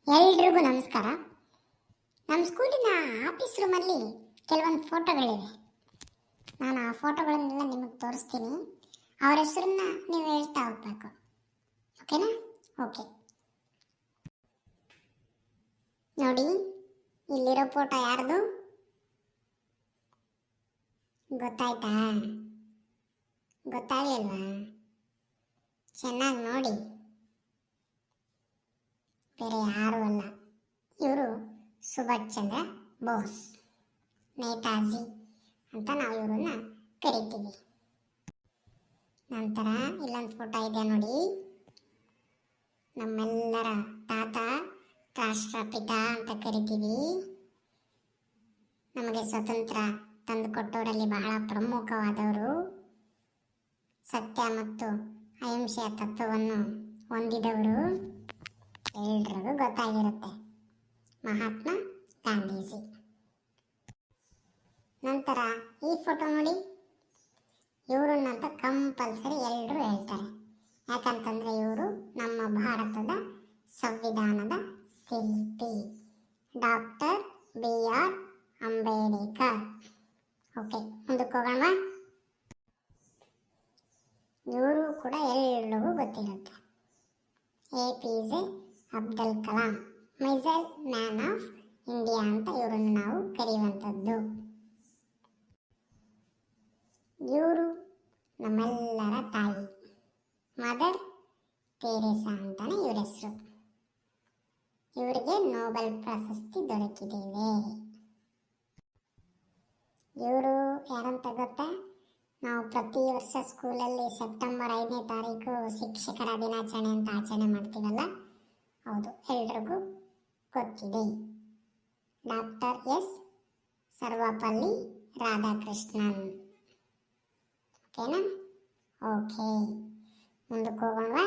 ಎಲ್ರಿಗೂ ನಮಸ್ಕಾರ. ನಮ್ಮ ಸ್ಕೂಲಿನ ಆಫೀಸ್ ರೂಮಲ್ಲಿ ಕೆಲವೊಂದು ಫೋಟೋಗಳಿವೆ. ನಾನು ಆ ಫೋಟೋಗಳನ್ನೆಲ್ಲ ನಿಮಗೆ ತೋರಿಸ್ತೀನಿ. ಅವರ ಹೆಸರನ್ನ ನೀವು ಹೇಳ್ತಾ ಹೋಗ್ಬೇಕು. ಓಕೆನಾ? ಓಕೆ. ನೋಡಿ, ಇಲ್ಲಿರೋ ಫೋಟೋ ಯಾರ್ದು ಗೊತ್ತಾಯ್ತಾ? ಗೊತ್ತಾಗಲಿಲ್ವಾ? ಚೆನ್ನಾಗಿ ನೋಡಿ. ಬೇರೆ ಯಾರೂ ಅಲ್ಲ, ಇವರು ಸುಭಾಷ್ ಚಂದ್ರ ಬೋಸ್, ನೇತಾಜಿ ಅಂತ ನಾವು ಇವರನ್ನ ಕರಿತೀವಿ. ನಂತರ ಇಲ್ಲೊಂದು ಫೋಟೋ ಇದೆ ನೋಡಿ, ನಮ್ಮೆಲ್ಲರ ತಾತ, ರಾಷ್ಟ್ರಪಿತ ಅಂತ ಕರಿತೀವಿ. ನಮಗೆ ಸ್ವತಂತ್ರ ತಂದುಕೊಟ್ಟವರಲ್ಲಿ ಬಹಳ ಪ್ರಮುಖವಾದವರು, ಸತ್ಯ ಮತ್ತು ಅಹಿಂಸೆಯ ತತ್ವವನ್ನು ಹೊಂದಿದವರು. ಎಲ್ರಿಗೂ ಗೊತ್ತಾಗಿರುತ್ತೆ, ಮಹಾತ್ಮ ಗಾಂಧೀಜಿ. ನಂತರ ಈ ಫೋಟೋ ನೋಡಿ, ಇವರನ್ನಂತ ಕಂಪಲ್ಸರಿ ಎಲ್ಲರೂ ಹೇಳ್ತಾರೆ. ಯಾಕಂತಂದರೆ ಇವರು ನಮ್ಮ ಭಾರತದ ಸಂವಿಧಾನದ ಶಿಲ್ಪಿ, ಡಾಕ್ಟರ್ BR ಅಂಬೇಡ್ಕರ್. ಓಕೆ, ಮುಂದಕ್ಕೆ ಹೋಗೋಣ. ಇವರು ಕೂಡ ಎಲ್ರಿಗೂ ಗೊತ್ತಿರುತ್ತೆ, APJ Abdul Kalam, missile man of India ಅಂತ ಇವರನ್ನು ನಾವು ಕರೆಯುವಂಥದ್ದು. ಇವರು ನಮ್ಮೆಲ್ಲರ ತಾಯಿ, ಮದರ್ ತೆರೇಸಾ ಅಂತಾನೆ ಇವರ ಹೆಸರು. ಇವರಿಗೆ ನೋಬೆಲ್ ಪ್ರಶಸ್ತಿ ದೊರಕಿದೆ. ಇವರು ಯಾರಂತ ಗೊತ್ತಾ? ನಾವು ಪ್ರತಿ ವರ್ಷ ಸ್ಕೂಲಲ್ಲಿ ಸೆಪ್ಟೆಂಬರ್ 5ನೇ ತಾರೀಕು ಶಿಕ್ಷಕರ ದಿನಾಚರಣೆ ಅಂತ ಆಚರಣೆ ಮಾಡ್ತೀವಲ್ಲ, ಹೌದು, ಎಲ್ರಿಗೂ ಗೊತ್ತಿದೆ. Doctor S. ಸರ್ವಪಲ್ಲಿ ರಾಧಾಕೃಷ್ಣನ್. ಓಕೆನಾ? ಓಕೆ, ಮುಂದಕ್ಕೆ ಹೋಗೋಣ.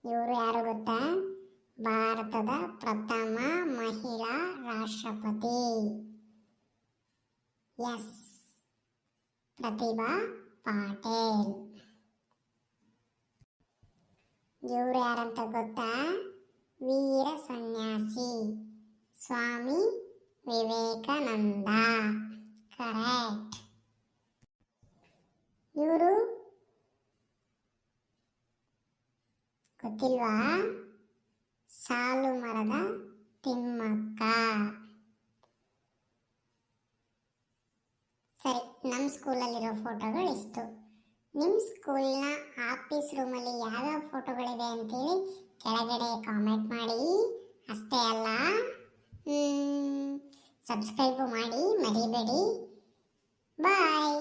ಇವರು ಯಾರು ಗೊತ್ತಾ? ಭಾರತದ ಪ್ರಥಮ ಮಹಿಳಾ ರಾಷ್ಟ್ರಪತಿ, ಎಸ್ ಪ್ರತಿಭಾ ಪಾಟೇಲ್. ಇವರು ಯಾರಂತ ಗೊತ್ತಾ? ವೀರ ಸನ್ಯಾಸಿ ಸ್ವಾಮಿ ವಿವೇಕಾನಂದ. ಕರೆಕ್ಟ್. ಇವರು ಗೊತ್ತಿಲ್ವಾ? ಸಾಲು ಮರದ ತಿಮ್ಮಕ್ಕ. ಸರಿ, ನಮ್ಮ ಸ್ಕೂಲಲ್ಲಿರೋ ಫೋಟೋಗಳು ಇಷ್ಟು. ನಿಮ್ಮ ಸ್ಕೂಲ್ನ ಆಫೀಸ್ ರೂಮಲ್ಲಿ ಯಾವ್ಯಾವ ಫೋಟೋಗಳಿವೆ ಅಂತೇಳಿ ಕೆಳಗಡೆ ಕಾಮೆಂಟ್ ಮಾಡಿ. ಅಷ್ಟೇ ಅಲ್ಲ, ಸಬ್ಸ್ಕ್ರೈಬು ಮಾಡಿ ಮರಿಬೇಡಿ. ಬಾಯ್.